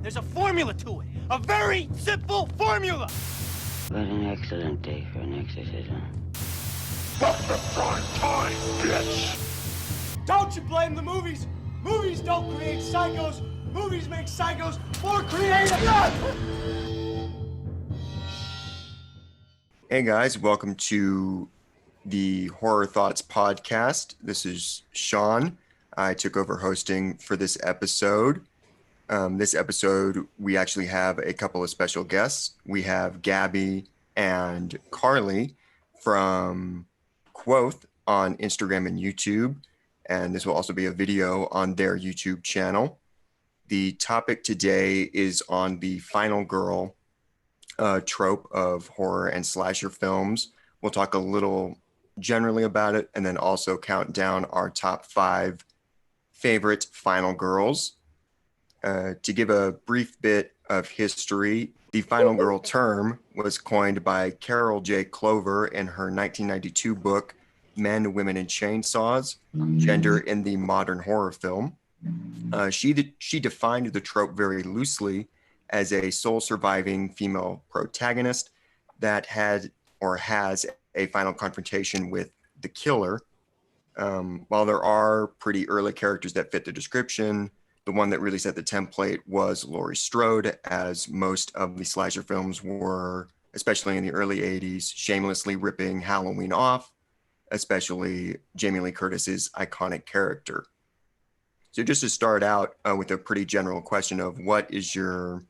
There's a formula to it. A very simple formula. What an excellent day for an exorcism. Fuck the prime time, bitch! Don't you blame the movies. Movies don't create psychos. Movies make psychos more creative. Hey guys, welcome to the Horror Thoughts podcast. This is Sean. I took over hosting for this episode. This episode, we actually have a couple of special guests. We have Gabby and Carly from QOATH on Instagram and YouTube. And this will also be a video on their YouTube channel. The topic today is on the final girl trope of horror and slasher films. We'll talk a little generally about it and then also count down our top 5 favorite final girls. To give a brief bit of history, the final girl term was coined by Carol J. Clover in her 1992 book, Men, Women, and Chainsaws, Gender in the Modern Horror Film. She defined the trope very loosely as a sole surviving female protagonist that had or has a final confrontation with the killer. While there are pretty early characters that fit the description, the one that really set the template was Laurie Strode, as most of the slasher films were, especially in the early 80s, shamelessly ripping Halloween off, especially Jamie Lee Curtis's iconic character. So just to start out with a pretty general question of what is your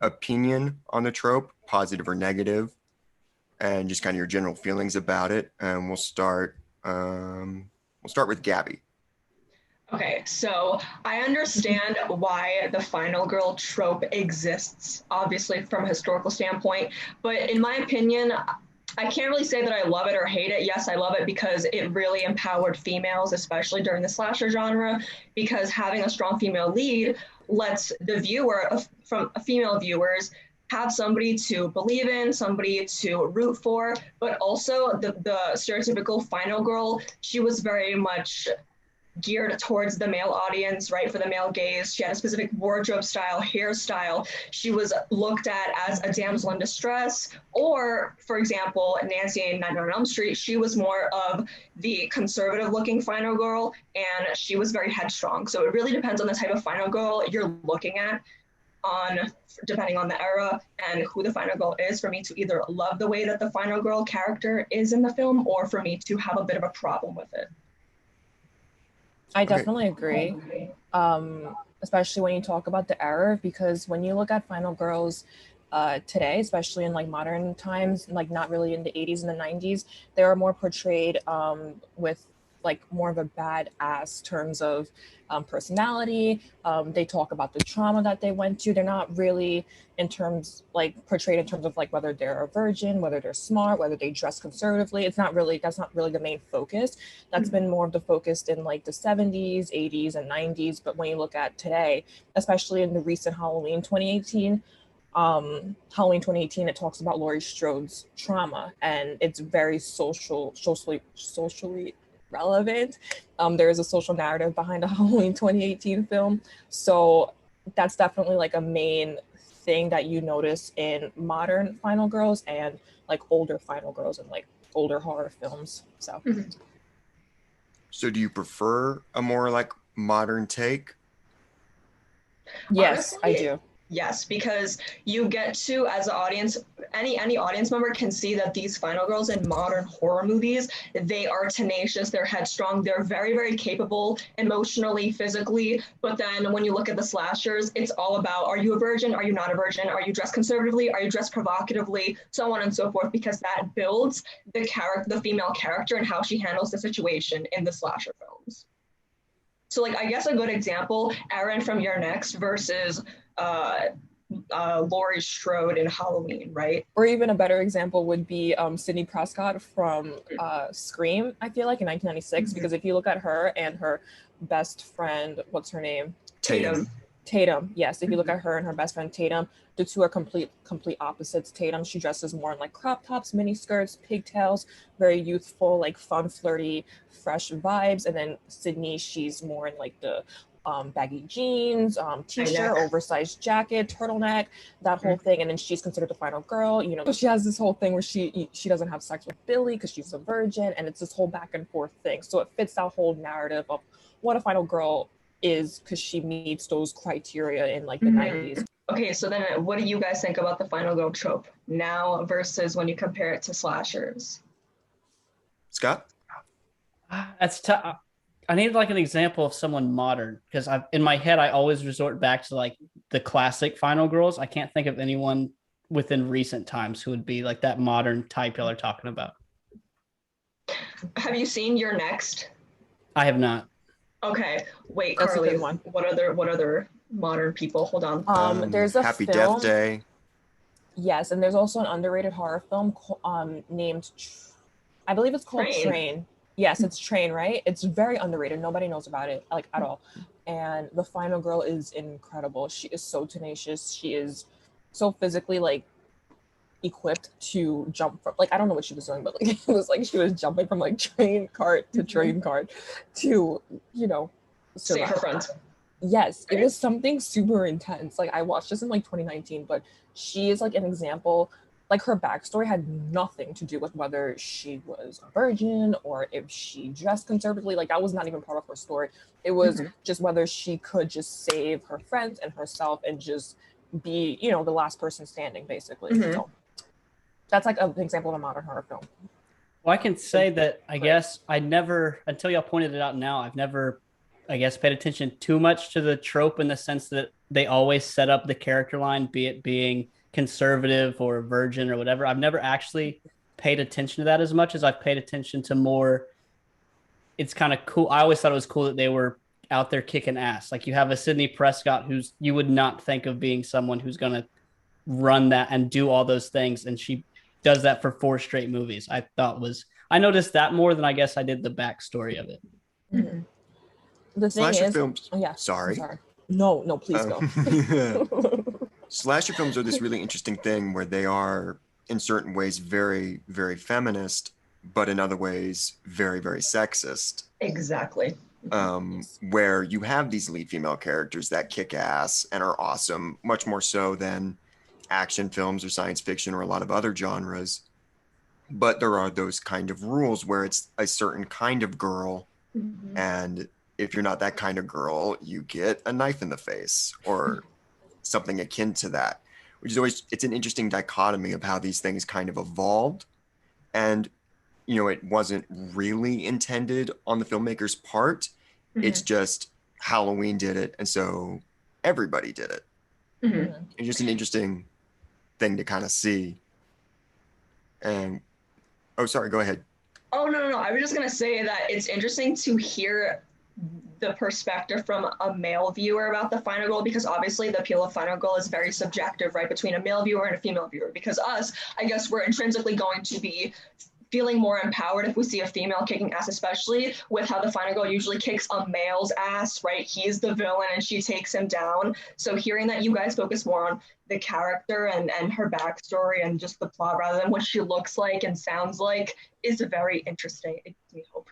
opinion on the trope, positive or negative, and just kind of your general feelings about it. And we'll start with Gabby. Okay, so I understand why the final girl trope exists, obviously from a historical standpoint, but in my opinion, I can't really say that I love it or hate it. Yes, I love it because it really empowered females, especially during the slasher genre, because having a strong female lead lets the viewer, from female viewers, have somebody to believe in, somebody to root for, but also the stereotypical final girl, she was very much geared towards the male audience, right, for the male gaze. She had a specific wardrobe style, hairstyle. She was looked at as a damsel in distress, or, for example, Nancy in Nightmare on Elm Street, she was more of the conservative-looking final girl, and she was very headstrong. So it really depends on the type of final girl you're looking at, depending on the era and who the final girl is, for me to either love the way that the final girl character is in the film, or for me to have a bit of a problem with it. I definitely agree, especially when you talk about the era, because when you look at final girls today, especially in like modern times, like not really in the 80s and the 90s, they are more portrayed with like more of a badass terms of personality. They talk about the trauma that they went to. They're not really portrayed in terms of like whether they're a virgin, whether they're smart, whether they dress conservatively. That's not really the main focus. That's been more of the focus in like the 70s, 80s, and 90s. But when you look at today, especially in the recent Halloween 2018, it talks about Laurie Strode's trauma, and it's very socially relevant. There is a social narrative behind a Halloween 2018 film. So that's definitely like a main thing that you notice in modern final girls and like older final girls and like older horror films. So do you prefer a more like modern take? Yes, Honestly, I do. Yes, because you get to, as an audience, any audience member can see that these final girls in modern horror movies, they are tenacious, they're headstrong, they're very, very capable emotionally, physically. But then when you look at the slashers, it's all about, are you a virgin? Are you not a virgin? Are you dressed conservatively? Are you dressed provocatively? So on and so forth, because that builds the female character and how she handles the situation in the slasher films. So like, I guess a good example, Erin from Your Next versus Laurie Strode in Halloween, right? Or even a better example would be Suny Prescott from Scream, I feel like, in 1996, because if you look at her and her best friend, what's her name? Tatum, yes. If you look at her and her best friend Tatum, the two are complete opposites. Tatum, she dresses more in like crop tops, mini skirts, pigtails, very youthful, like fun, flirty, fresh vibes. And then Sydney, she's more in like the baggy jeans, t-shirt, oversized jacket, turtleneck, that whole thing. And then she's considered the final girl. You know, she has this whole thing where she doesn't have sex with Billy because she's a virgin, and it's this whole back and forth thing. So it fits that whole narrative of what a final girl is because she meets those criteria in like the 90s. Okay, so then what do you guys think about the final girl trope now versus when you compare it to slashers? Scott? That's tough. I need like an example of someone modern, because in my head I always resort back to like the classic final girls. I can't think of anyone within recent times who would be like that modern type y'all are talking about. Have you seen Your Next? I have not. Okay, wait, That's Carly, a good one. what other modern people? Hold on. There's a Happy film, Death Day. Yes, and there's also an underrated horror film named, I believe it's called Train. Yes, it's Train, right? It's very underrated. Nobody knows about it, like, at all. And the final girl is incredible. She is so tenacious. She is so physically, like, equipped to jump from, like, I don't know what she was doing, but like it was like she was jumping from like train cart to train cart to, you know, Save her friends. Yes, it was something super intense. Like, I watched this in like 2019, but she is like an example. Like, her backstory had nothing to do with whether she was a virgin or if she dressed conservatively. Like, that was not even part of her story. It was just whether she could just save her friends and herself and just be, you know, the last person standing, basically. So that's like an example of a modern horror film. Well, I can say that I guess I never, until y'all pointed it out now, I've never, I guess, paid attention too much to the trope in the sense that they always set up the character line, be it being conservative or virgin or whatever. I've never actually paid attention to that as much as I've paid attention to more. It's kind of cool. I always thought it was cool that they were out there kicking ass. Like, you have a Sidney Prescott who's, you would not think of being someone who's going to run that and do all those things. And she does that for 4 straight movies. I noticed that more than I guess I did the backstory of it. The thing Slasher is, films. Oh, yeah. Sorry. No, please go. Slasher films are this really interesting thing where they are, in certain ways, very, very feminist, but in other ways, very, very sexist. Exactly. Where you have these lead female characters that kick ass and are awesome, much more so than action films or science fiction or a lot of other genres. But there are those kind of rules where it's a certain kind of girl, and if you're not that kind of girl, you get a knife in the face or something akin to that, which is always, it's an interesting dichotomy of how these things kind of evolved. And, you know, it wasn't really intended on the filmmaker's part. It's just Halloween did it, and so everybody did it. It's just an interesting thing to kind of see. And oh, sorry, go ahead. Oh, no. I was just going to say that it's interesting to hear the perspective from a male viewer about the final girl, because obviously the appeal of final girl is very subjective, right, between a male viewer and a female viewer. Because us, I guess we're intrinsically going to be feeling more empowered if we see a female kicking ass, especially with how the final girl usually kicks a male's ass, right? He's the villain and she takes him down. So hearing that you guys focus more on the character and her backstory and just the plot rather than what she looks like and sounds like is very interesting. It gives me hope.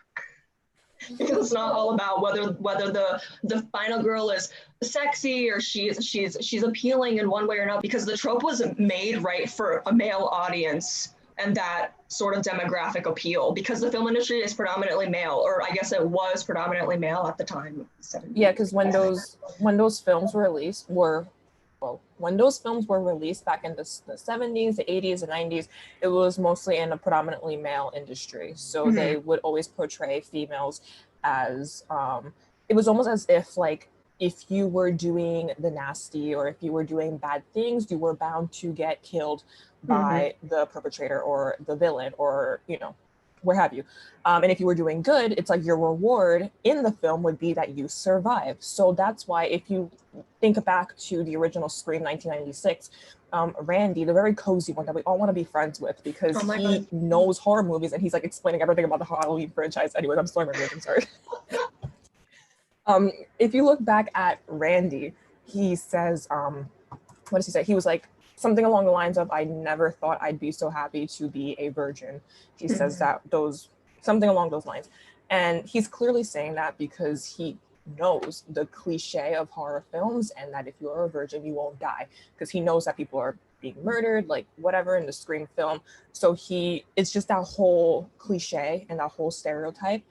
Because it's not all about whether the final girl is sexy or she's appealing in one way or another, because the trope was made right for a male audience and that sort of demographic appeal, because the film industry is predominantly male, or I guess it was predominantly male at the time. Yeah, because when those films were released back in the 70s, the 80s, the 90s, it was mostly in a predominantly male industry. So they would always portray females as, it was almost as if, like, if you were doing the nasty or if you were doing bad things, you were bound to get killed by the perpetrator or the villain or, you know, where have you. And if you were doing good, it's like your reward in the film would be that you survive. So that's why if you think back to the original Scream 1996, Randy, the very cozy one that we all want to be friends with because he knows horror movies and he's like explaining everything about the Halloween franchise. Anyways, I'm sorry, I'm sorry. If you look back at Randy, he says, what does he say? He was like, something along the lines of, I never thought I'd be so happy to be a virgin. He says that something along those lines. And he's clearly saying that because he knows the cliche of horror films, and that if you're a virgin, you won't die, because he knows that people are being murdered, like whatever in the Scream film. So it's just that whole cliche and that whole stereotype.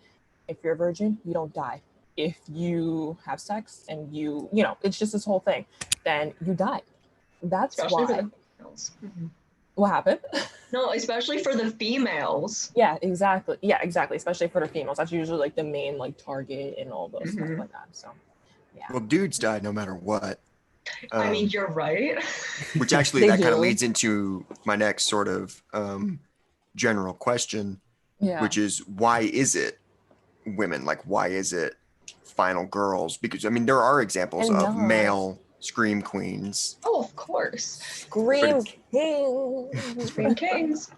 If you're a virgin, you don't die. If you have sex and it's just this whole thing, then you die. That's Especially for why. the females. What happened? No, especially for the females. Yeah, exactly. Especially for the females. That's usually like the main like target and all those stuff like that. So, yeah. Well, dudes die no matter what. I mean, you're right. Which actually that kind of leads into my next sort of general question, which is, why is it women? Like, why is it final girls? Because I mean, there are examples of male Scream queens. Oh, of course. Scream Kings. Scream Kings.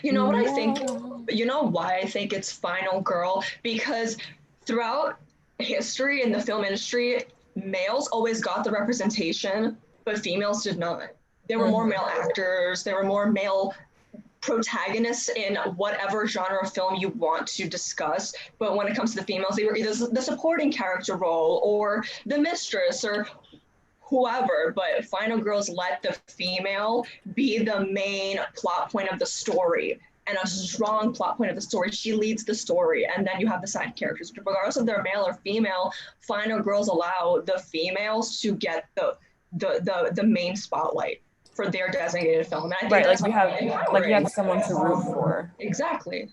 You know what I think? You know why I think it's final girl? Because throughout history in the film industry, males always got the representation, but females did not. There were more male actors. There were more male protagonists in whatever genre of film you want to discuss. But when it comes to the females, they were either the supporting character role or the mistress or whoever. But final girls let the female be the main plot point of the story, and a strong plot point of the story. She leads the story, and then you have the side characters. Regardless of they're male or female, final girls allow the females to get the main spotlight for their designated film. And I think right, like you have someone to root for. Exactly.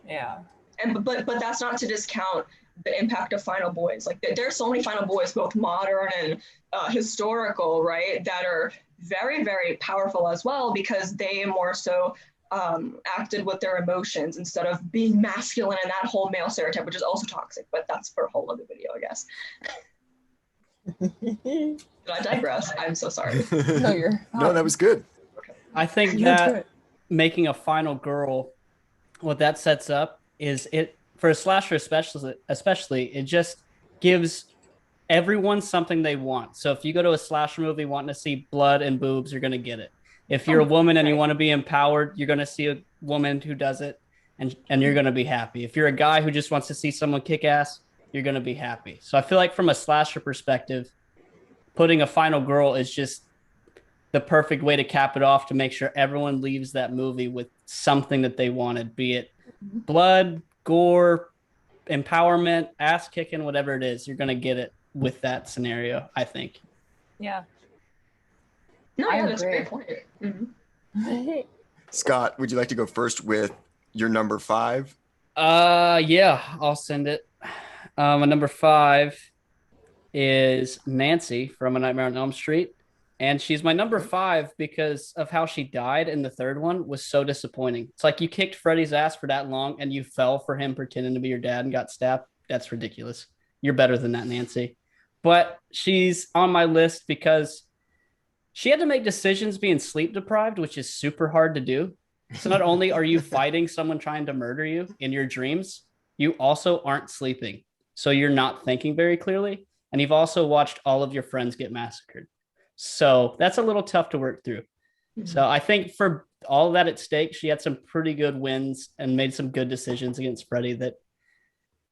Yeah. And but that's not to discount the impact of Final Boys. Like there's so many Final Boys, both modern and historical, right, that are very, very powerful as well, because they more so acted with their emotions instead of being masculine and that whole male stereotype, which is also toxic, but that's for a whole other video, I guess. Did I digress? I'm so sorry. No, that was good. I think that making a final girl, what that sets up is it for a slasher, especially it just gives everyone something they want. So if you go to a slasher movie wanting to see blood and boobs, you're going to get it. If you're a woman and you want to be empowered, you're going to see a woman who does it, and you're going to be happy. If you're a guy who just wants to see someone kick ass, you're going to be happy. So I feel like from a slasher perspective, putting a final girl is just the perfect way to cap it off, to make sure everyone leaves that movie with something that they wanted, be it blood, gore, empowerment, ass kicking, whatever it is. You're going to get it with that scenario, I think. Yeah. No, yeah, that's a great point. Scott, would you like to go first with your number 5? Yeah, I'll send it. My number 5 is Nancy from A Nightmare on Elm Street. And she's my number 5 because of how she died in the third one was so disappointing. It's like you kicked Freddy's ass for that long and you fell for him pretending to be your dad and got stabbed. That's ridiculous. You're better than that, Nancy. But she's on my list because she had to make decisions being sleep deprived, which is super hard to do. So not only are you fighting someone trying to murder you in your dreams, you also aren't sleeping. So you're not thinking very clearly. And you've also watched all of your friends get massacred. So that's a little tough to work through. So I think for all that at stake, she had some pretty good wins and made some good decisions against Freddy that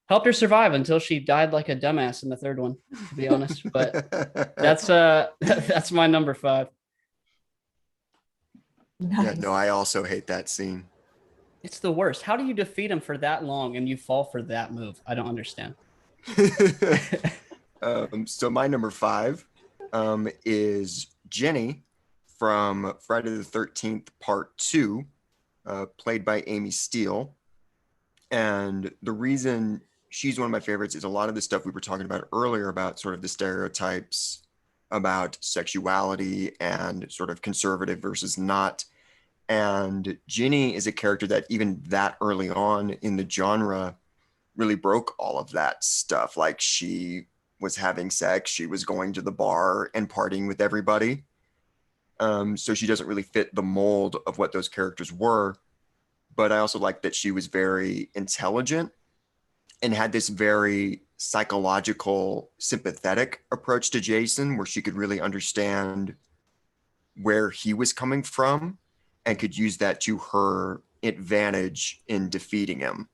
helped her survive until she died like a dumbass in the third one, to be honest. But that's my number 5. Nice. Yeah, no, I also hate that scene. It's the worst. How do you defeat him for that long and you fall for that move? I don't understand. So my number 5 is Jenny from Friday the 13th Part 2, played by Amy Steele. And the reason she's one of my favorites is a lot of the stuff we were talking about earlier about sort of the stereotypes about sexuality and sort of conservative versus not. And Ginny is a character that even that early on in the genre really broke all of that stuff. Like, she was having sex, she was going to the bar and partying with everybody. So she doesn't really fit the mold of what those characters were. But I also like that she was very intelligent and had this very psychological, sympathetic approach to Jason, where she could really understand where he was coming from and could use that to her advantage in defeating him.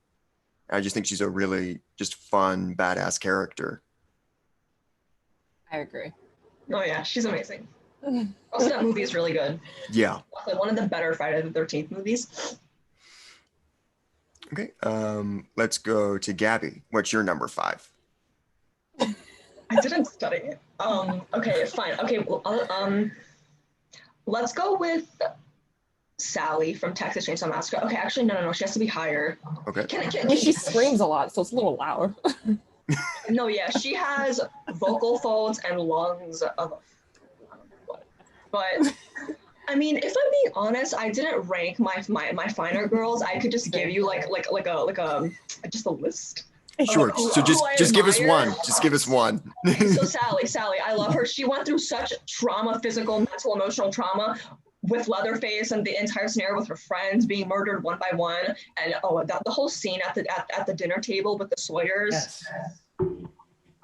I just think she's a really just fun, badass character. I agree. Oh yeah, she's amazing. Also, that movie is really good. Yeah. Like one of the better Friday the 13th movies. Okay. Let's go to Gabby. What's your number 5? I didn't study it. Okay, fine. Okay, well, let's go with Sally from Texas Chainsaw Massacre. Okay, actually, no. She has to be higher. Okay. She screams a lot, so it's a little loud. No, yeah, she has vocal folds and lungs of. But I mean, if I'm being honest, I didn't rank my finer girls. I could just give you like a just a list. Sure. So just give us one. Just give us one. So Sally, I love her. She went through such trauma, physical, mental, emotional trauma with Leatherface and the entire scenario with her friends being murdered one by one, and the whole scene at the dinner table with the Sawyers. Yes.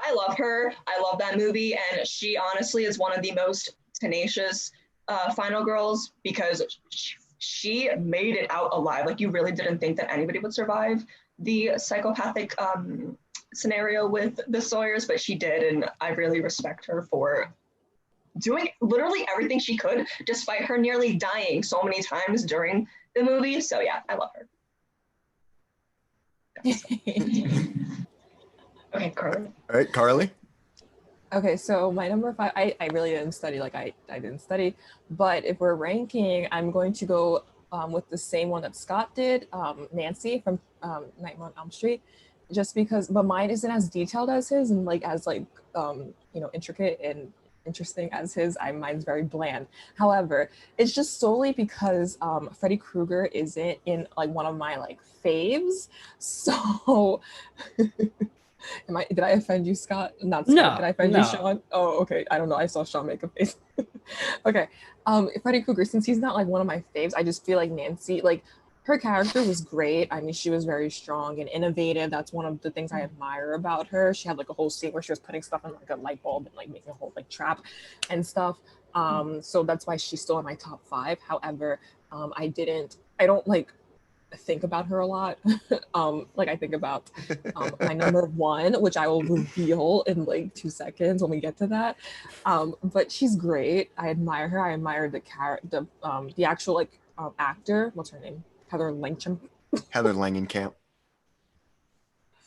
I love her. I love that movie, and she honestly is one of the most tenacious final girls because she made it out alive. Like you really didn't think that anybody would survive the psychopathic scenario with the Sawyers, but she did, and I really respect her for doing literally everything she could despite her nearly dying so many times during the movie. So yeah, I love her. Okay, Carly. All right, Carly. Okay, so my number 5, I really didn't study, I didn't study, but if we're ranking, I'm going to go with the same one that Scott did, Nancy from Nightmare on Elm Street, just because, but mine isn't as detailed as his and as intricate and interesting as his. Mine's very bland. However, it's just solely because Freddy Krueger isn't in one of my faves, so. Did I offend you, Scott? Not Scott. No, did I offend no. you, Sean? Oh, okay. I don't know. I saw Sean make a face. Okay. Freddy Krueger, since he's not one of my faves, I just feel like Nancy, her character was great. I mean, she was very strong and innovative. That's one of the things I admire about her. She had a whole scene where she was putting stuff in a light bulb and making a whole trap and stuff. So that's why she's still in my top 5. However, I don't think about her a lot. I think about my number 1, which I will reveal in 2 seconds when we get to that. But she's great. I admire her. I admire the actual actor. What's her name? Heather Langenkamp. Heather Langenkamp.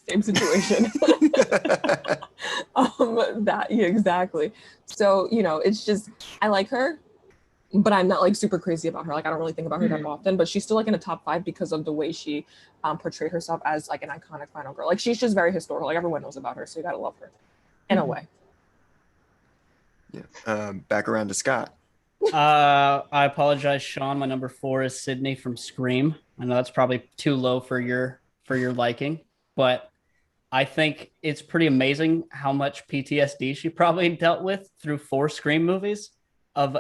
Same situation. Yeah, exactly. So it's just I like her. But I'm not super crazy about her. I don't really think about her that often, but she's still in the top 5 because of the way she portrayed herself as an iconic final girl. She's just very historical. Everyone knows about her, so you gotta love her in a way. Yeah. Back around to Scott. I apologize, Sean. My number 4 is Sydney from Scream. I know that's probably too low for your liking, but I think it's pretty amazing how much PTSD she probably dealt with through 4 Scream movies of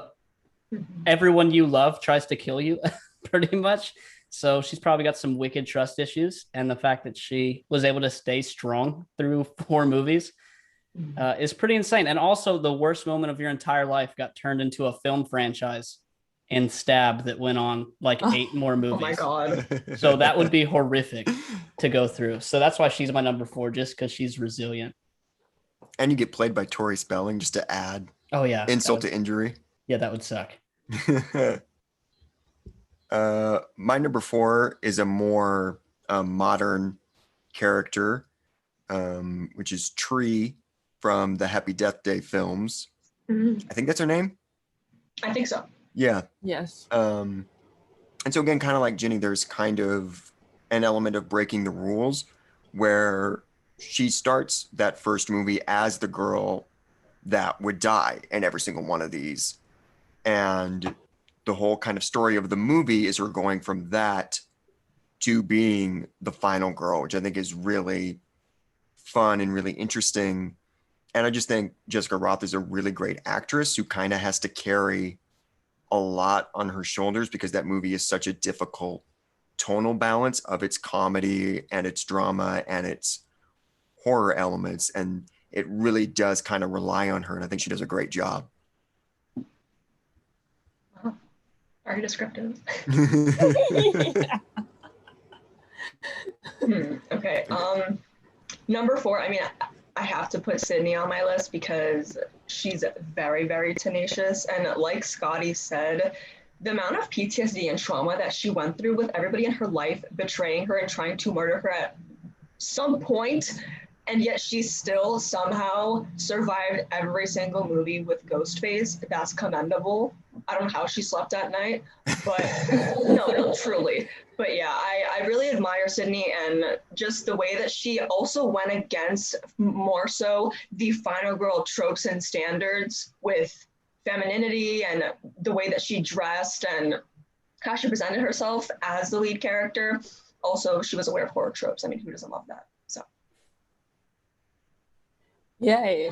everyone you love tries to kill you pretty much. So she's probably got some wicked trust issues. And the fact that she was able to stay strong through 4 movies is pretty insane. And also the worst moment of your entire life got turned into a film franchise in Stab that went on 8 more movies. Oh my God. So that would be horrific to go through. So that's why she's my number 4, just because she's resilient. And you get played by Tori Spelling just to add insult to injury. Yeah, that would suck. My number 4 is a more modern character, which is Tree from the Happy Death Day films. Mm-hmm. I think that's her name. I think so. Yeah. Yes. And so again, kind of like Jenny, there's kind of an element of breaking the rules where she starts that first movie as the girl that would die in every single one of these. And the whole kind of story of the movie is her going from that to being the final girl, which I think is really fun and really interesting. And I just think Jessica Rothe is a really great actress who kind of has to carry a lot on her shoulders because that movie is such a difficult tonal balance of its comedy and its drama and its horror elements. And it really does kind of rely on her. And I think she does a great job. Very descriptive. Okay. Number 4. I mean, I have to put Sydney on my list because she's very, very tenacious. And like Scotty said, the amount of PTSD and trauma that she went through with everybody in her life betraying her and trying to murder her at some point, and yet she still somehow survived every single movie with Ghostface. That's commendable. I don't know how she slept at night, but no, truly. But yeah, I really admire Sydney and just the way that she also went against more so the final girl tropes and standards with femininity and the way that she dressed and how she presented herself as the lead character. Also, she was aware of horror tropes. I mean, who doesn't love that? So. Yay.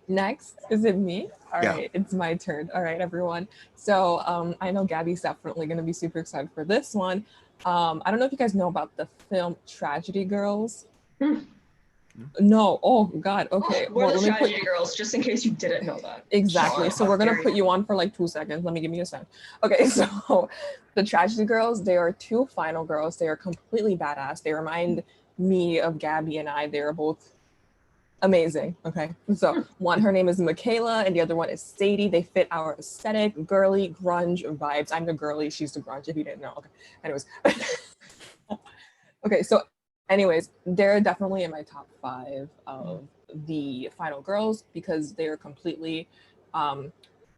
Next, is it me? All right, it's my turn. All right, everyone. So I know Gabby's definitely going to be super excited for this one. I don't know if you guys know about the film Tragedy Girls. No. Oh, God. Okay. We're the Tragedy Girls, just in case you didn't know that. Exactly. So we're going to put you on for like 2 seconds. Let me give you a second. Okay, so the Tragedy Girls, they are 2 final girls. They are completely badass. They remind me of Gabby and I. They are both amazing. Okay, so one, her name is Michaela, and the other one is Sadie. They fit our aesthetic, girly, grunge vibes. I'm the girly, she's the grunge, if you didn't know. Okay, anyways. Okay, so anyways, they're definitely in my top 5 of the final girls because they're completely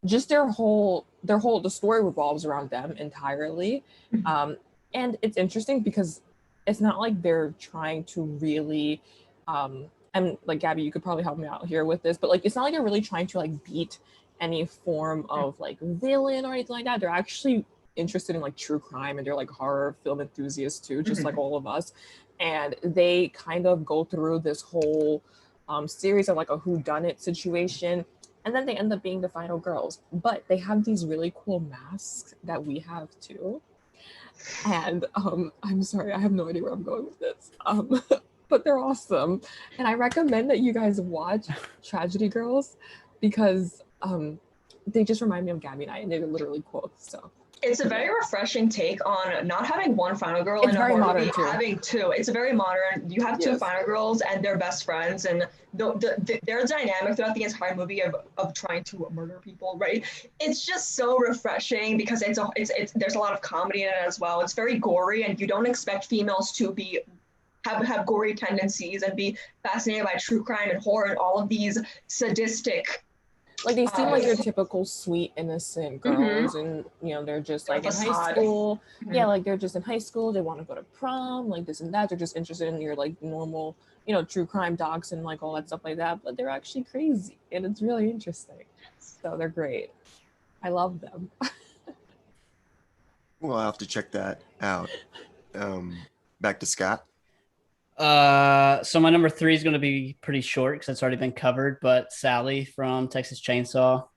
just the story revolves around them entirely. And it's interesting because it's not like they're trying to really and like Gabby, you could probably help me out here with this, but like it's not like they're really trying to like beat any form of like villain or anything like that. They're actually interested in like true crime, and they're like horror film enthusiasts too, just like all of us. And they kind of go through this whole series of like a whodunit situation, and then they end up being the final girls. But they have these really cool masks that we have too. And I'm sorry, I have no idea where I'm going with this. But they're awesome, and I recommend that you guys watch Tragedy Girls because they just remind me of Gabby and I, and they're literally quotes. So it's a very refreshing take on not having one final girl in a horror movie, having 2. It's a very modern. You have 2 final girls, and they're best friends, and their dynamic throughout the entire movie of trying to murder people. Right? It's just so refreshing because there's a lot of comedy in it as well. It's very gory, and you don't expect females to be have gory tendencies and be fascinated by true crime and horror and all of these sadistic. Like they seem like your typical sweet, innocent girls, and you know they're just like in high school. Yeah, like they're just in high school. They want to go to prom, like this and that. They're just interested in your like normal, true crime docs and like all that stuff like that. But they're actually crazy, and it's really interesting. So they're great. I love them. Well, I'll have to check that out. Back to Scott. So my number 3 is going to be pretty short because it's already been covered, but Sally from Texas Chainsaw.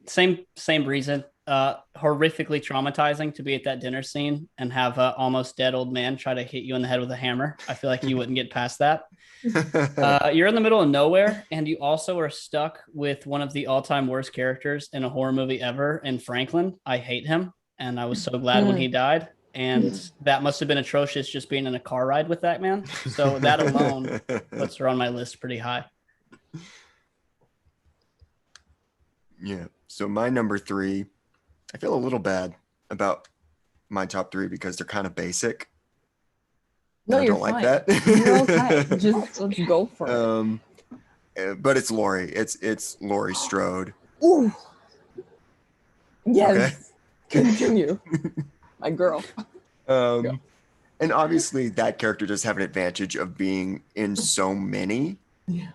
Same reason. Horrifically traumatizing to be at that dinner scene and have a almost dead old man try to hit you in the head with a hammer. I feel like you wouldn't get past that. You're in the middle of nowhere, and you also are stuck with one of the all-time worst characters in a horror movie ever, in Franklin. I hate him, and I was so glad when he died. And that must have been atrocious just being in a car ride with that man. So that alone puts her on my list pretty high. Yeah. So my number 3, I feel a little bad about my top 3 because they're kind of basic. No, I you're don't fine. like that. You're okay. Just let's go for it. But it's Laurie. It's Laurie Strode. Ooh. Yes. Okay. Continue. My girl. And obviously that character does have an advantage of being in so many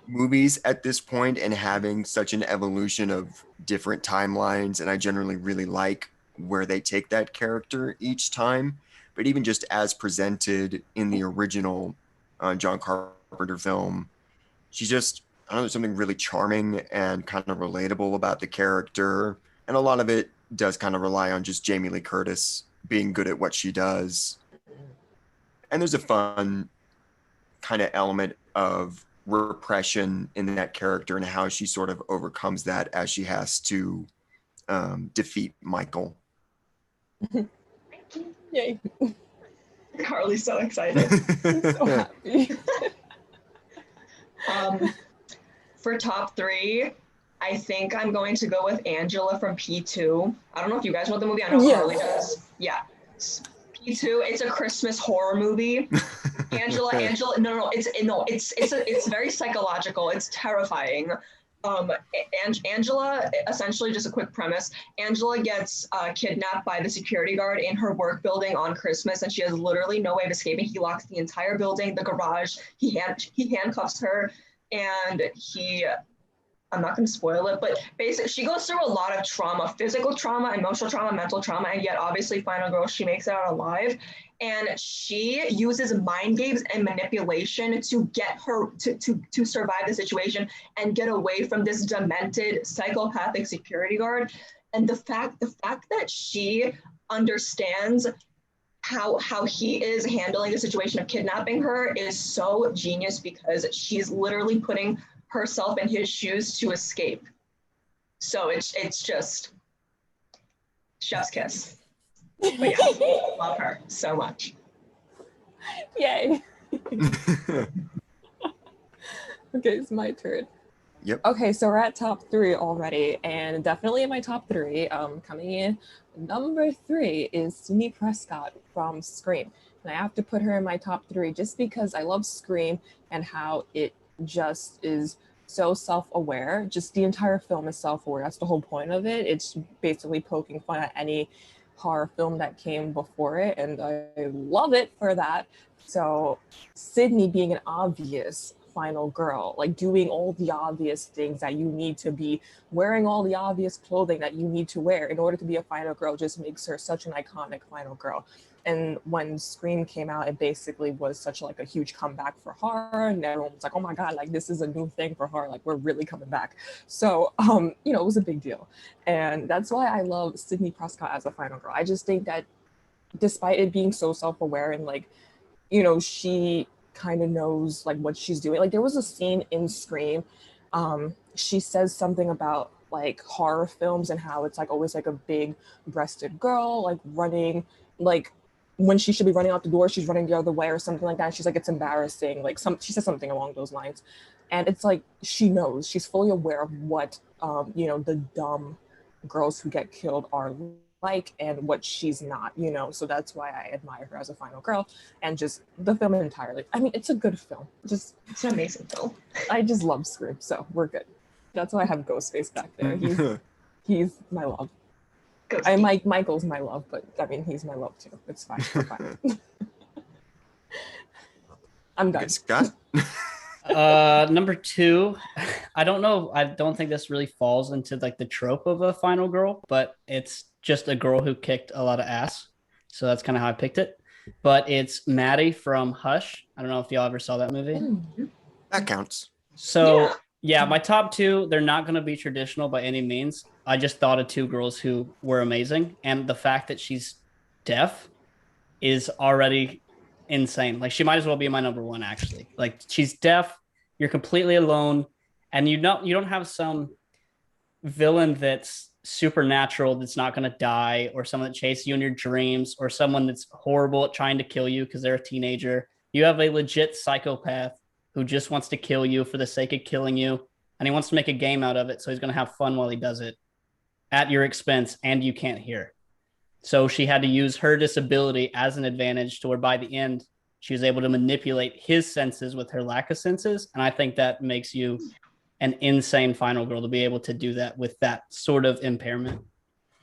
movies at this point and having such an evolution of different timelines. And I generally really like where they take that character each time. But even just as presented in the original John Carpenter film, she's just, I don't know, something really charming and kind of relatable about the character. And a lot of it does kind of rely on just Jamie Lee Curtis being good at what she does. And there's a fun kind of element of repression in that character and how she sort of overcomes that as she has to defeat Michael. Yay. Carly's so excited. So happy. For top 3, I think I'm going to go with Angela from P2. I don't know if you guys know the movie. I know Yes. Carly does. Yeah. P2. It's a Christmas horror movie. Angela. It's very psychological. It's terrifying. Angela, essentially, just a quick premise. Angela gets kidnapped by the security guard in her work building on Christmas, and she has literally no way of escaping. He locks the entire building, the garage. He handcuffs her, and I'm not going to spoil it, but basically she goes through a lot of trauma, physical trauma, emotional trauma, mental trauma, and yet obviously final girl, she makes it out alive. And she uses mind games and manipulation to get her to survive the situation and get away from this demented psychopathic security guard. And the fact that she understands how he is handling the situation of kidnapping her is so genius, because she's literally putting herself in his shoes to escape. So it's just chef's kiss. But yeah, love her so much. Yay. Okay, it's my turn. Yep. Okay, so we're at top 3 already, and definitely in my top 3, coming in number 3 is Suny Prescott from Scream. And I have to put her in my top 3 just because I love Scream and how it just is so self-aware. Just the entire film is self-aware. That's the whole point of it. It's basically poking fun at any horror film that came before it, and I love it for that. So Sydney being an obvious final girl, like doing all the obvious things that you need to be, wearing all the obvious clothing that you need to wear in order to be a final girl, just makes her such an iconic final girl. And when Scream came out, it basically was such like a huge comeback for horror, and everyone was like, oh my God, like this is a new thing for horror, like we're really coming back. So, you know, it was a big deal. And that's why I love Sydney Prescott as a final girl. I just think that despite it being so self-aware and like, you know, she kind of knows like what she's doing. Like there was a scene in Scream, she says something about like horror films and how it's like always like a big breasted girl, like running, like when she should be running out the door, she's running the other way or something like that. She's like, it's embarrassing. Like she says something along those lines. And it's like, she knows, she's fully aware of what, you know, the dumb girls who get killed are like and what she's not, you know. So that's why I admire her as a final girl, and just the film entirely. I mean, it's a good film. Just It's an amazing film. I just love Scream, so we're good. That's why I have Ghostface back there. He's my love. Michael's my love, but I mean, he's my love too. It's fine. We're fine. I'm done. Okay, Scott. Number 2, I don't know. I don't think this really falls into like the trope of a final girl, but it's just a girl who kicked a lot of ass. So that's kind of how I picked it. But it's Maddie from Hush. I don't know if y'all ever saw that movie. That counts. So yeah, my top 2, they're not going to be traditional by any means. I just thought of 2 girls who were amazing. And the fact that she's deaf is already insane. Like she might as well be my number 1, actually. Like she's deaf, you're completely alone, and you don't have some villain that's supernatural that's not going to die, or someone that chases you in your dreams, or someone that's horrible at trying to kill you because they're a teenager. You have a legit psychopath who just wants to kill you for the sake of killing you, and he wants to make a game out of it, so he's going to have fun while he does it at your expense, and you can't hear. So she had to use her disability as an advantage to where by the end she was able to manipulate his senses with her lack of senses. And I think that makes you an insane final girl to be able to do that with that sort of impairment.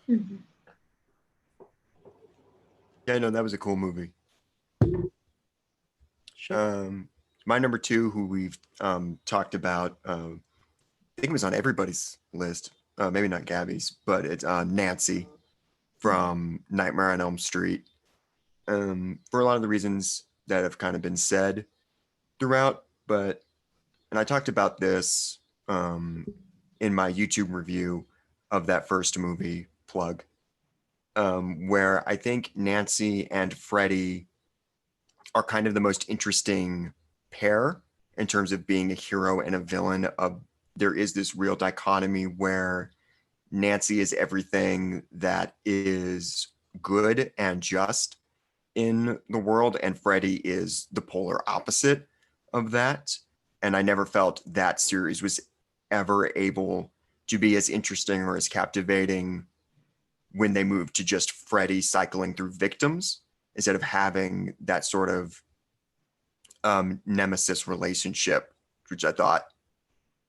Mm-hmm. Yeah, no, that was a cool movie. Sure. My number 2, who we've talked about, I think it was on everybody's list, maybe not Gabby's, but it's Nancy from Nightmare on Elm Street. For a lot of the reasons that have kind of been said throughout, and I talked about this in my YouTube review of that first movie, plug, where I think Nancy and Freddie are kind of the most interesting pair in terms of being a hero and a villain. There is this real dichotomy where Nancy is everything that is good and just, in the world, and Freddy is the polar opposite of that. And I never felt that series was ever able to be as interesting or as captivating when they moved to just Freddy cycling through victims instead of having that sort of nemesis relationship, which I thought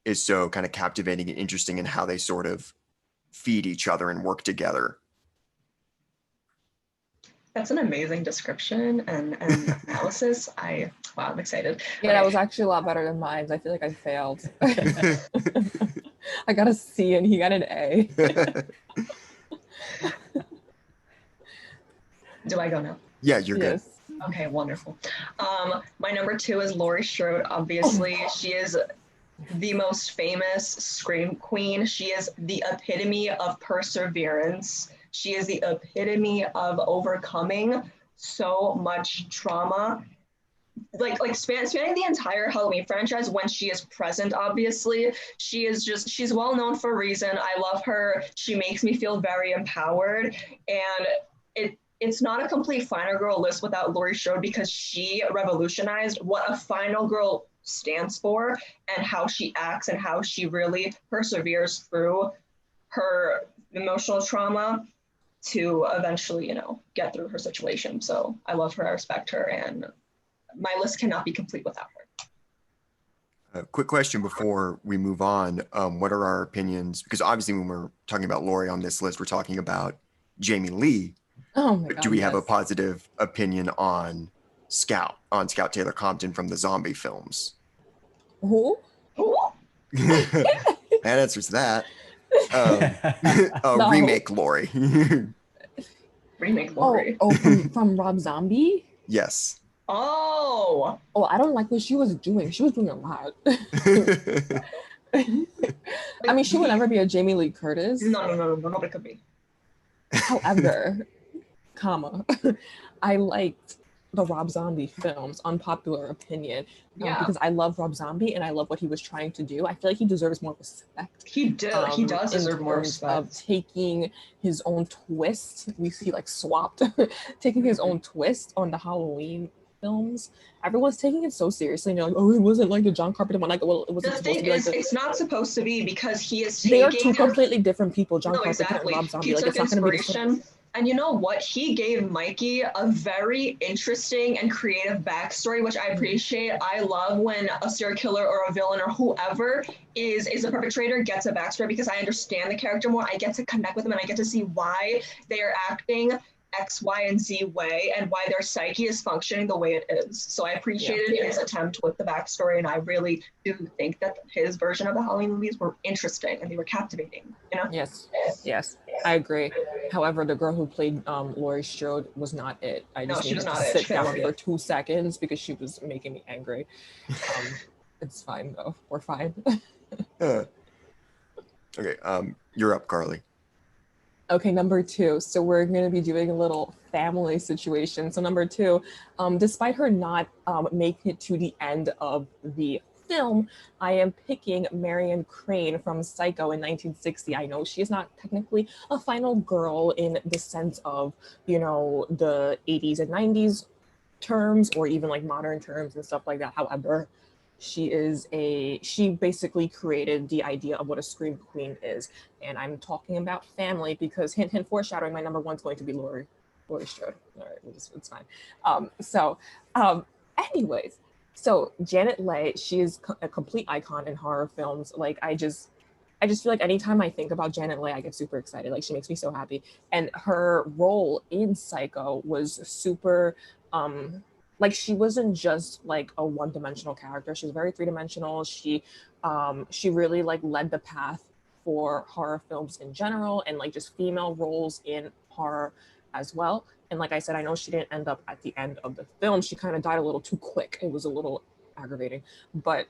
is so kind of captivating and interesting in how they sort of feed each other and work together. That's an amazing description and analysis. Wow, I'm excited. Yeah, that was actually a lot better than mine. I feel like I failed. I got a C and he got an A. Do I go now? Yeah, you're good. Okay, wonderful. My number 2 is Laurie Strode. Obviously, she is the most famous scream queen. She is the epitome of perseverance. She is the epitome of overcoming so much trauma. Spanning the entire Halloween franchise when she is present, obviously. She's well known for a reason. I love her. She makes me feel very empowered. And it's not a complete final girl list without Laurie Strode, because she revolutionized what a final girl stands for and how she acts and how she really perseveres through her emotional trauma to eventually, get through her situation. So I love her, I respect her, and my list cannot be complete without her. A quick question before we move on. What are our opinions? Because obviously when we're talking about Laurie on this list, we're talking about Jamie Lee. Oh my God, do we have a positive opinion on Scout Taylor Compton from the zombie films? Who? That answers that. No. Remake Laurie. Remake Laurie. From Rob Zombie? Yes. Oh, I don't like what she was doing. She was doing a lot. I mean, she would never be a Jamie Lee Curtis. No, nobody could be. However, I liked the Rob Zombie films, unpopular opinion, because I love Rob Zombie and I love what he was trying to do. I feel like he deserves more respect. He does deserve more respect. Of taking his own twist. We see swapped, taking his own twist on the Halloween films. Everyone's taking it so seriously, and they're like, "Oh, it wasn't like the John Carpenter one." Well, it wasn't supposed to be like it's not supposed to be, because he is taking. They are two completely different people. John Carpenter exactly. and Rob Zombie. He took it's not going to be the same. And you know what? He gave Mikey a very interesting and creative backstory, which I appreciate. I love when a serial killer or a villain or whoever is a perpetrator gets a backstory, because I understand the character more. I get to connect with them and I get to see why they are acting X, Y, and Z way and why their psyche is functioning the way it is. So I appreciated his attempt with the backstory, and I really do think that his version of the Halloween movies were interesting and they were captivating. Yes, I agree. However, the girl who played Laurie Strode was not it. I just needed to sit down for 2 seconds because she was making me angry. It's fine though. We're fine. Okay, you're up, Carly. Okay, number 2. So we're going to be doing a little family situation. So number 2, despite her not making it to the end of the film, I am picking Marion Crane from Psycho in 1960. I know she is not technically a final girl in the sense of, the 80s and 90s terms or even modern terms and stuff like that. However, she basically created the idea of what a scream queen is. And I'm talking about family because hint, foreshadowing, my number 1 is going to be Laurie Strode. All right, it's fine. Anyways, so Janet Leigh, she is a complete icon in horror films. I just feel like anytime I think about Janet Leigh, I get super excited. She makes me so happy. And her role in Psycho was super, she wasn't just a one-dimensional character. She was very three-dimensional. She really led the path for horror films in general and just female roles in horror as well. And like I said, I know she didn't end up at the end of the film. She kind of died a little too quick. It was a little aggravating, but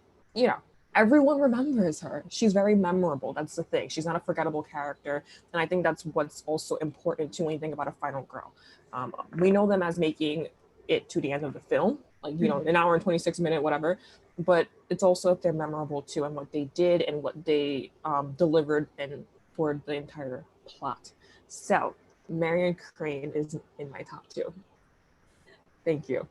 everyone remembers her. She's very memorable. That's the thing. She's not a forgettable character. And I think that's what's also important too when you think about a final girl. We know them as making it to the end of the film, an hour and 26 minute, whatever. But it's also if they're memorable too and what they did and what they delivered and for the entire plot. So Marion Crane is in my top 2. Thank you.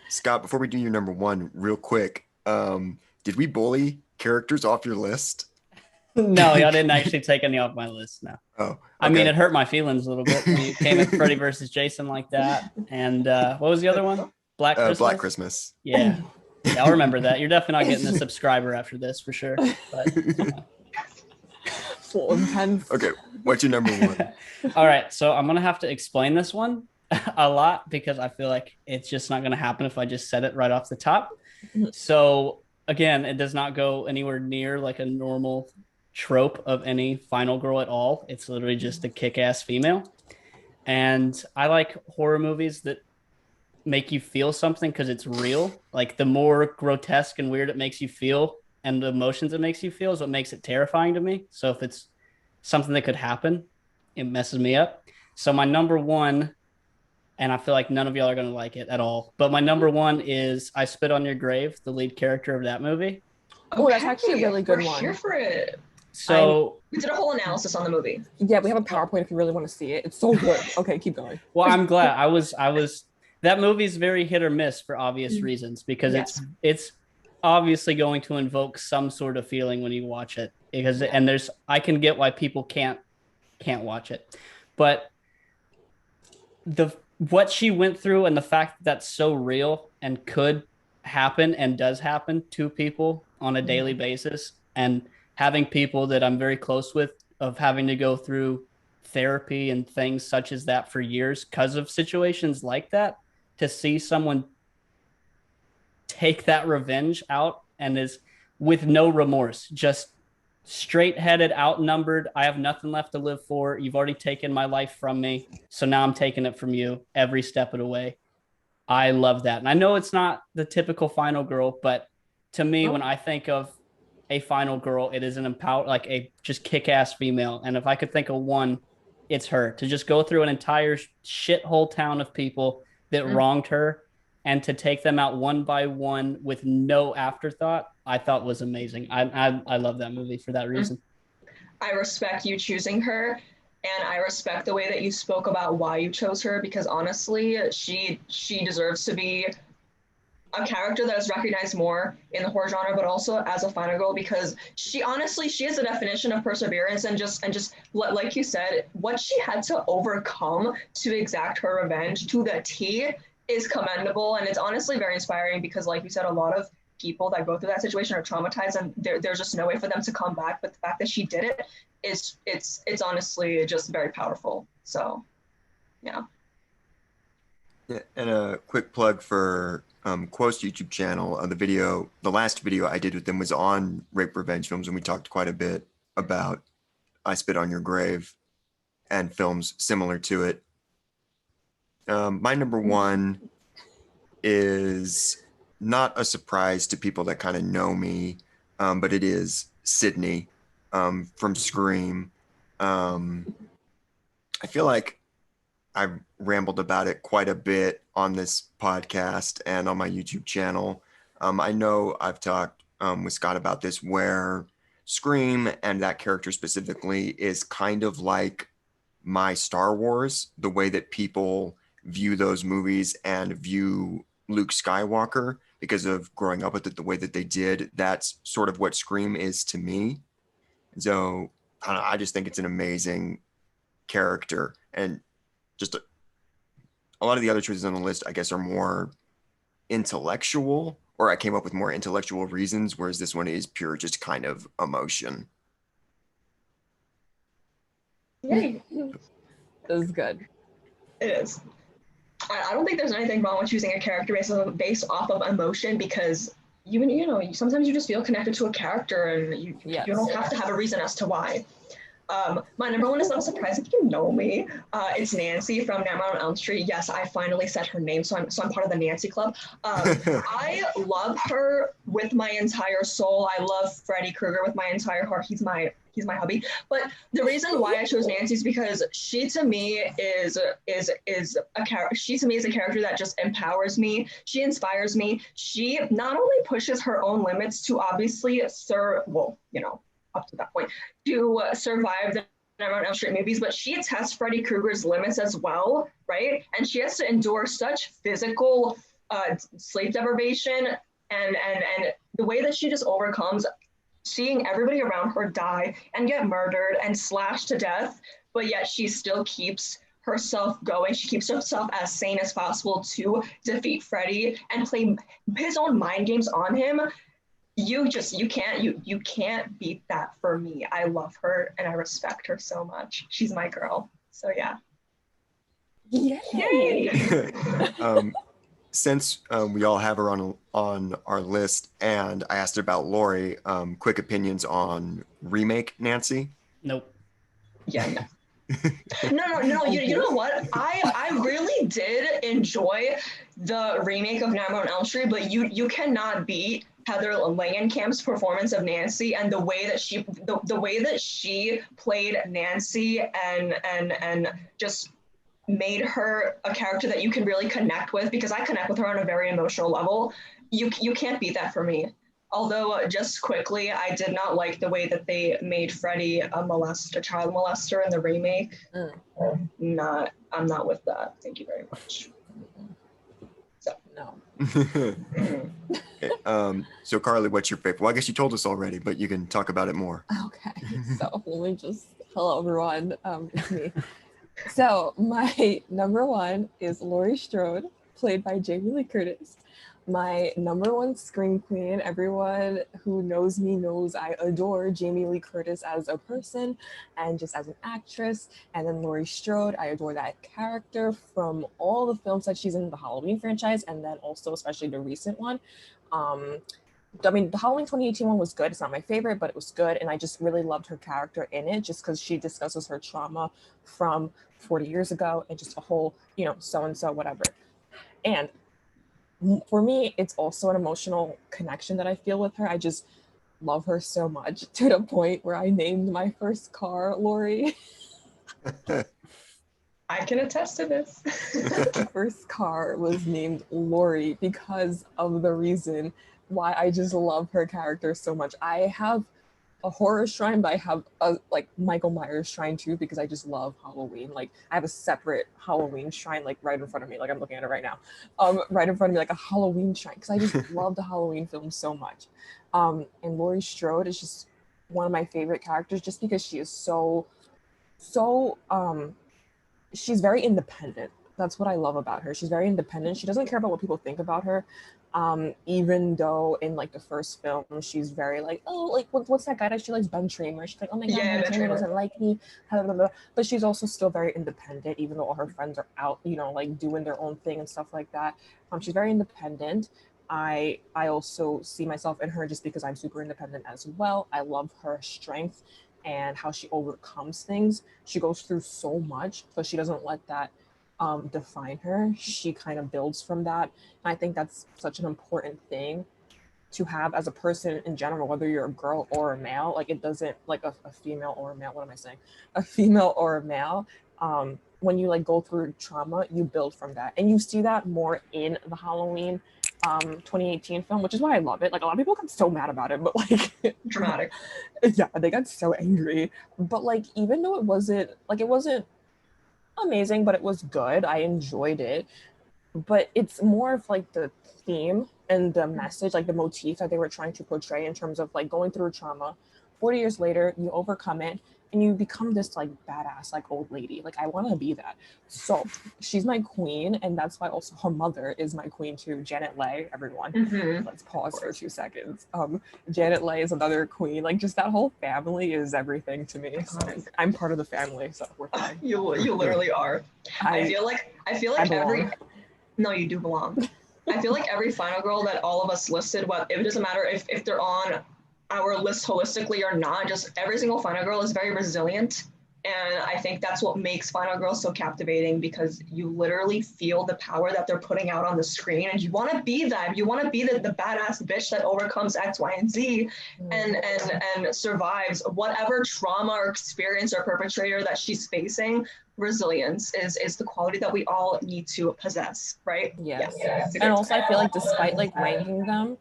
Scott, before we do your number one, real quick, did we bully characters off your list? No, y'all didn't actually take any off my list. No. Oh, okay. I mean, it hurt my feelings a little bit when you came at Freddy versus Jason like that. And what was the other one? Black Christmas. Black Christmas. Yeah, I'll remember that. You're definitely not getting a subscriber after this for sure. But, Full intense. Okay, what's your number one? All right, so I'm gonna have to explain this one a lot because I feel like it's just not gonna happen if I just said it right off the top. So again, it does not go anywhere near like a normal trope of any final girl at all. It's literally just a kick-ass female. And I like horror movies that make you feel something because it's real. Like the more grotesque and weird it makes you feel and the emotions it makes you feel is what makes it terrifying to me. So if it's something that could happen, it messes me up. So my number one, and I feel like none of y'all are going to like it at all, but my number one is I Spit on Your Grave, the lead character of that movie. Oh, that's actually a really good We're one. here for it. So We did a whole analysis on the movie. Yeah, we have a PowerPoint if you really want to see it. It's so good. Okay, keep going. well, I'm glad I was that movie's very hit or miss for obvious reasons because it's obviously going to invoke some sort of feeling when you watch it because I can get why people can't watch it, but what she went through and the fact that that's so real and could happen and does happen to people on a daily basis, and having people that I'm very close with of having to go through therapy and things such as that for years because of situations like that, to see someone take that revenge out and is with no remorse, just straight-headed, outnumbered. I have nothing left to live for. You've already taken my life from me, so now I'm taking it from you every step of the way. I love that. And I know it's not the typical final girl, but to me, when I think of a final girl, it is an like a just kick-ass female. And if I could think of one, it's her. To just go through an entire shithole town of people that wronged her and to take them out one by one with no afterthought, I thought was amazing. I love that movie for that reason. I respect you choosing her, and I respect the way that you spoke about why you chose her, because honestly, she deserves to be a character that is recognized more in the horror genre, but also as a final girl, because she is the definition of perseverance and just like you said, what she had to overcome to exact her revenge to the T is commendable. And it's honestly very inspiring because, like you said, a lot of people that go through that situation are traumatized and there's just no way for them to come back. But the fact that she did it is it's honestly just very powerful. So yeah. And a quick plug for QOATH's YouTube channel. The last video I did with them was on rape revenge films, and we talked quite a bit about I Spit on Your Grave and films similar to it. My number one is not a surprise to people that kind of know me, but it is Sydney from Scream. I feel like I've rambled about it quite a bit on this podcast and on my YouTube channel. I know I've talked with Scott about this, where Scream and that character specifically is kind of like my Star Wars, the way that people view those movies and view Luke Skywalker because of growing up with it the way that they did. That's sort of what Scream is to me. So I just think it's an amazing character. And just a lot of the other choices on the list, I guess, are more intellectual, or I came up with more intellectual reasons, whereas this one is pure just kind of emotion. Yay. This is good. It is. I don't think there's anything wrong with choosing a character based off of emotion, because you know, sometimes you just feel connected to a character and you don't have to have a reason as to why. My number one is not a surprise if you know me. It's Nancy from Nightmare on Elm Street. Yes, I finally said her name, so I'm part of the Nancy Club. I love her with my entire soul. I love Freddy Krueger with my entire heart. He's my hubby. But the reason why I chose Nancy is because she to me is a character. She to me is a character that just empowers me. She inspires me. She not only pushes her own limits to obviously up to that point, to survive the Nightmare on Elm Street movies, but she tests Freddy Krueger's limits as well, right? And she has to endure such physical sleep deprivation and the way that she just overcomes seeing everybody around her die and get murdered and slashed to death, but yet she still keeps herself going. She keeps herself as sane as possible to defeat Freddy and play his own mind games on him. You can't beat that for me. I love her and I respect her so much. She's my girl. So yeah. Yay! Since we all have her on our list, and I asked about Laurie, quick opinions on remake Nancy? Nope. Yeah. No. You know what? I really did enjoy the remake of Nightmare on Elm Street, but you cannot beat Heather Langenkamp's performance of Nancy and the way that she played Nancy and just made her a character that you can really connect with, because I connect with her on a very emotional level. You can't beat that for me. Although, just quickly, I did not like the way that they made Freddy a child molester in the remake. I'm not with that. Thank you very much. So No. So Carly, what's your favorite? Well, I guess you told us already, but you can talk about it more. Okay, so let me just, hello everyone, it's me. So my number one is Laurie Strode, played by Jamie Lee Curtis. My number one scream queen, everyone who knows me knows I adore Jamie Lee Curtis as a person and just as an actress. And then Laurie Strode, I adore that character from all the films that she's in the Halloween franchise, and then also especially the recent one. I mean, the Halloween 2018 one was good. It's not my favorite, but it was good. And I just really loved her character in it just because she discusses her trauma from 40 years ago and just a whole, so-and-so, whatever. And for me, it's also an emotional connection that I feel with her. I just love her so much to the point where I named my first car Laurie. I can attest to this. My first car was named Laurie because of the reason why I just love her character so much. I have a horror shrine, but I have a Michael Myers shrine too, because I just love Halloween. Like, I have a separate Halloween shrine right in front of me, like I'm looking at it right now, right in front of me, like a Halloween shrine, because I just love the Halloween films so much. And Laurie Strode is just one of my favorite characters, just because she is so she's very independent. That's what I love about her. She's very independent. She doesn't care about what people think about her. Even though in the first film, she's very what's that guy that she likes, Ben Tramer. She's like, oh my God, Ben Tramer doesn't like me. Blah, blah, blah. But she's also still very independent, even though all her friends are out, doing their own thing and stuff like that. She's very independent. I also see myself in her just because I'm super independent as well. I love her strength and how she overcomes things. She goes through so much, but she doesn't let that define her. She kind of builds from that. And I think that's such an important thing to have as a person in general, whether you're a girl or a male. It doesn't a female or a male. What am I saying? A female or a male. When you go through trauma, you build from that, and you see that more in the Halloween 2018 film, which is why I love it. A lot of people got so mad about it, but dramatic. Yeah, they got so angry. But even though it wasn't amazing, but it was good, I enjoyed it. But it's more of the theme and the message, the motif that they were trying to portray in terms of going through trauma. 40 years later, you overcome it and you become this badass old lady. I want to be that. So she's my queen, and that's why also her mother is my queen too, Janet Leigh. Everyone, let's pause for 2 seconds. Janet Leigh is another queen. Just that whole family is everything to me. So I'm part of the family, so we're fine. You literally are. I feel like no, you do belong. I feel like every final girl that all of us listed, it doesn't matter if they're on our list holistically or not, just every single final girl is very resilient. And I think that's what makes Final Girl so captivating, because you literally feel the power that they're putting out on the screen, and you want to be that. You want to be the badass bitch that overcomes X, Y, and Z and survives whatever trauma or experience or perpetrator that she's facing. Resilience is the quality that we all need to possess, right? Yes. And also I feel despite ranking them,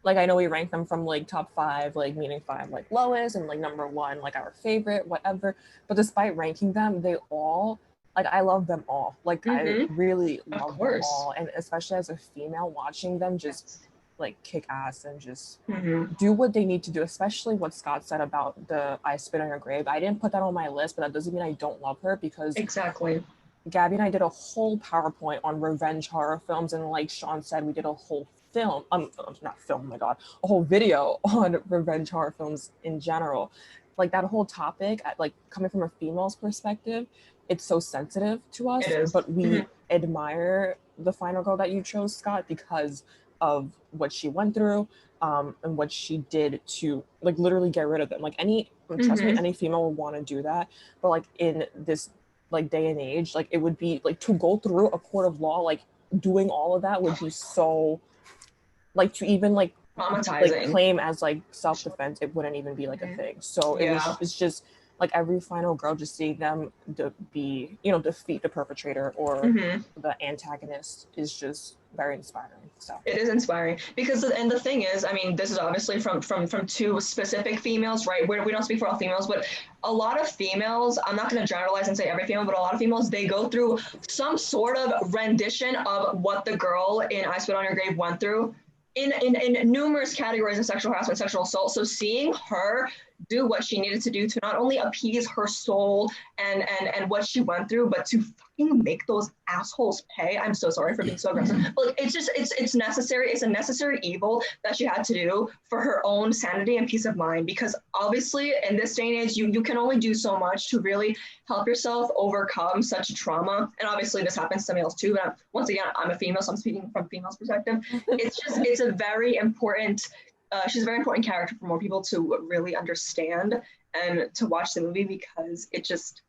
like I know we rank them from like top 5, like meaning 5 like lowest and like number 1 like our favorite, whatever. But despite ranking them, they all like I love them all. Like I really love them all, and especially as a female, watching them just like kick ass and just do what they need to do. Especially what Scott said about the "I Spit on Your Grave." I didn't put that on my list, but that doesn't mean I don't love her, because exactly. Gabby and I did a whole PowerPoint on revenge horror films, and like Sean said, we did a whole film, not film, oh my god, a whole video on revenge horror films in general. Like that whole topic, like coming from a female's perspective, it's so sensitive to us, but we admire the final girl that you chose, Scott, because of what she went through, and what she did to like literally get rid of them. Like trust me, any female would want to do that, but like in this like day and age, like it would be like to go through a court of law, like doing all of that would be so like to even like traumatizing. Claim as like self-defense, it wouldn't even be like a thing. So it's just like every final girl, just seeing them defeat the perpetrator or the antagonist is just very inspiring. So it is inspiring because, and the thing is, I mean, this is obviously from 2 specific females, right? We don't speak for all females, but a lot of females, I'm not going to generalize and say every female, but a lot of females, they go through some sort of rendition of what the girl in I Spit on Your Grave went through in numerous categories of sexual harassment, sexual assault. So seeing her do what she needed to do to not only appease her soul and what she went through, but to fucking make those assholes pay. I'm so sorry for being so aggressive. But like, it's necessary. It's a necessary evil that she had to do for her own sanity and peace of mind. Because obviously in this day and age, you can only do so much to really help yourself overcome such trauma. And obviously this happens to males too. But once again, I'm a female, so I'm speaking from female's perspective. It's a very important she's a very important character for more people to really understand and to watch the movie, because it just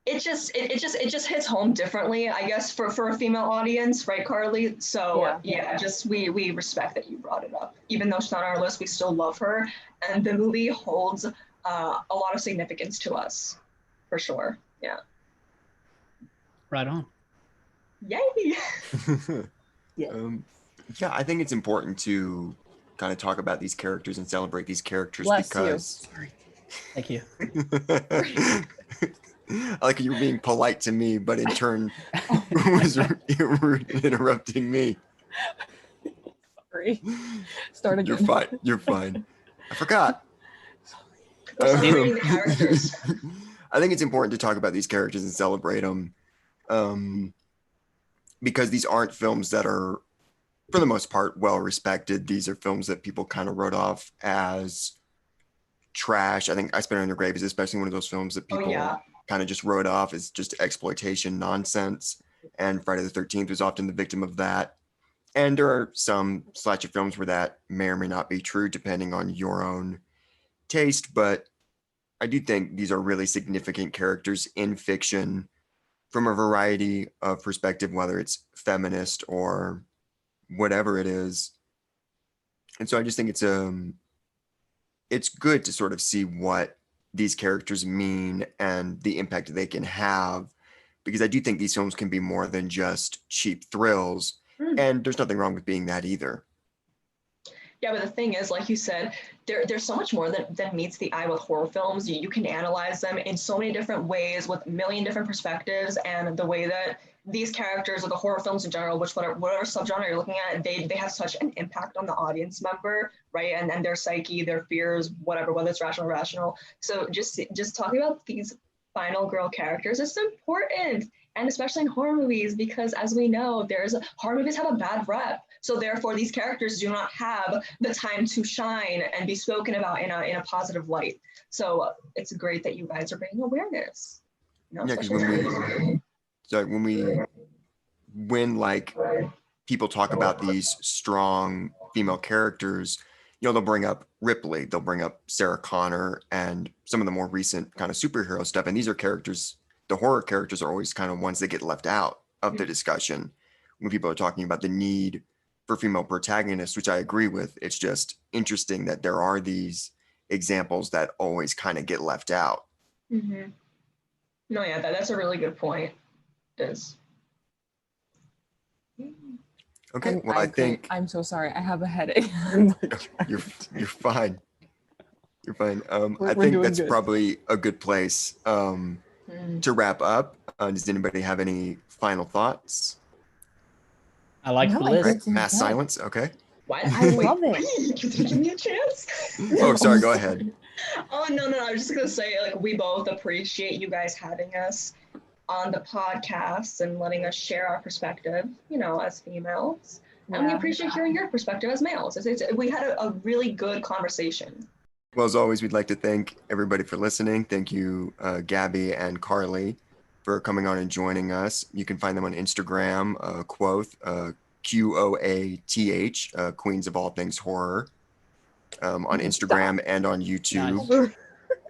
hits home differently, I guess, for a female audience, right, Carly? So just we respect that you brought it up. Even though she's not on our list, we still love her, and the movie holds a lot of significance to us, for sure. Yeah. Right on. Yay! Yeah, I think it's important to kind of talk about these characters and celebrate these characters. Bless because you. Sorry. Thank you. I like you're being polite to me, but in turn was interrupting me. Sorry. Start again. You're fine. I forgot. Celebrating the characters. I think it's important to talk about these characters and celebrate them, because these aren't films that are, for the most part, well respected. These are films that people kind of wrote off as trash. I think I Spit on Your Grave is especially one of those films that people kind of just wrote off as just exploitation nonsense. And Friday the 13th was often the victim of that. And there are some slasher films where that may or may not be true, depending on your own taste. But I do think these are really significant characters in fiction from a variety of perspective, whether it's feminist or whatever it is. And so I just think it's good to sort of see what these characters mean and the impact they can have, because I do think these films can be more than just cheap thrills, and there's nothing wrong with being that either. Yeah, but the thing is, like you said, there's so much more than meets the eye with horror films. You can analyze them in so many different ways with a million different perspectives, and the way that these characters or the horror films in general, whatever subgenre you're looking at, they have such an impact on the audience member, right? And their psyche, their fears, whatever, whether it's rational or irrational. So just talking about these final girl characters is important, and especially in horror movies, because as we know, horror movies have a bad rep. So therefore, these characters do not have the time to shine and be spoken about in a positive light. So it's great that you guys are bringing awareness. Yeah, because when like people talk about these strong female characters, they'll bring up Ripley, they'll bring up Sarah Connor, and some of the more recent kind of superhero stuff. And these are characters, the horror characters are always kind of ones that get left out of the discussion when people are talking about the need for female protagonists, which I agree with. It's just interesting that there are these examples that always kind of get left out. Mm-hmm. No, yeah, that's a really good point. It is. Okay, well, I'm I think I'm so sorry. I have a headache. you're fine. You're fine. We're I think doing that's good. probably a good place to wrap up. Does anybody have any final thoughts? I like No, the I list. think- Right, mass good. silence. Okay. What? I Wait, love it. You didn't give me a chance. Oh, sorry. Go ahead. Oh no, I was just gonna say, like, we both appreciate you guys having us on the podcast and letting us share our perspective, as females. And we Yeah. appreciate hearing your perspective as males. We had a really good conversation. Well, as always, we'd like to thank everybody for listening. Thank you, Gabby and Carly, for coming on and joining us. You can find them on Instagram, QOATH, QOATH, Queens of All Things Horror, on Instagram and on YouTube.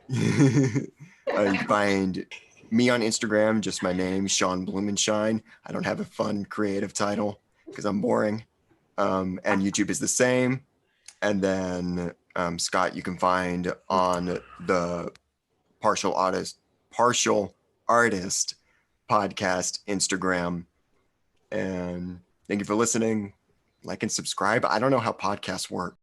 You can find me on Instagram, just my name, Sean Blumenshine. I don't have a fun creative title because I'm boring. And YouTube is the same. And then Scott, you can find on the Partial Artist podcast Instagram. And thank you for listening. Like and subscribe. I don't know how podcasts work.